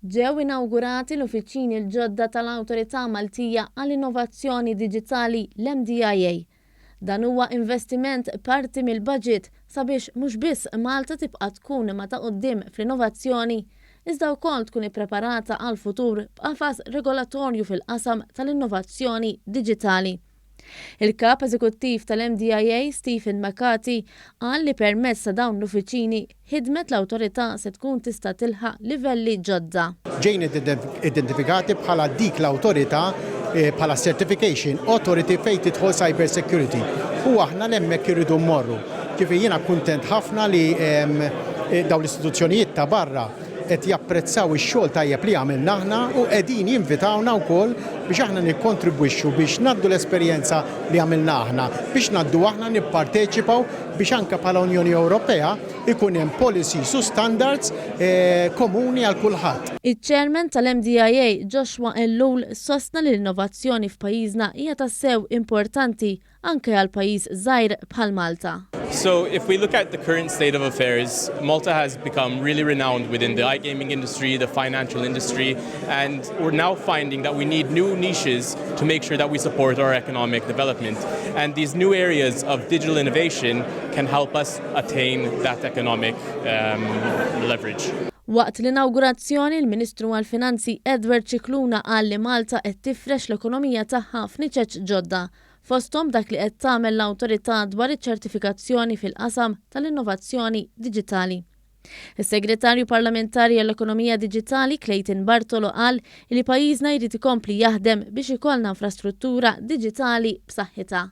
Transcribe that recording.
Ġew inawgurati l-uffiċini l-ġodda tal-Awtorità Maltija għall-Innovazzjoni Diġitali l-MDIA. Dan huwa investiment parti mill-budget sabiex mhux biss Malta tibqa' tkun ma ta' quddiem fl-innovazzjoni, iżda wkoll tkun ippreparata għall-futur b'qafas regolatorju fil-qasam tal-innovazzjoni diġitali. Il-Kap Eżekuttiv tal-MDIA, McCarthy, qal li permezz ta' dawn l-uffiċini ħidmet l-Awtorità se tkun tista' tilħaq livelli ġodda. Ġejn identifikati bħala dik l-Awtorità bħala Certification Authority fejn tidħol Cyber Security. U aħna hemmhekk irridu mmorru. Ġifieri jiena kuntent ħafna li dawn l-istituzzjonijiet ta' barra qed japprezzaw ix-xogħol tajjeb li għamilna aħna u qegħdin jinvitawna wkoll biex aħna nikkontribwixxu biex ngħaddu l-esperjenza li għamilna aħna, biex ngħaddu aħna nipparteċipaw biex anke bħala Unjoni Ewropea ikun hemm policies u standards komuni għal kulħadd. Iċ-Chairman tal-MDIA Joshua Ellul sostna li l-innovazzjoni f'pajjiżna hija tassew importanti anke għal pajjiż żgħir bħal Malta. So if we look at the current state of affairs, Malta has become really renowned within the iGaming industry, the financial industry, and we're now finding that we need new niches to make sure that we support our economic development. And these new areas of digital innovation can help us attain that economic leverage. Waqt l-inawgurazzjoni, il-Ministru għall-Finanzi Edward Cicluna qal li Malta qed tifrex l-ekonomija tagħha f'niċeċ ġodda, fosthom dak li qed tagħmel l-Awtorità dwar iċ-ċertifikazzjoni fil-qasam tal-innovazzjoni diġitali. Is-Segretarju Parlamentari għall-Ekonomija Diġitali Clayton Bartolo qal li pajjiżna jrid ikompli jaħdem biex ikollna infrastruttura diġitali b'saħħitha.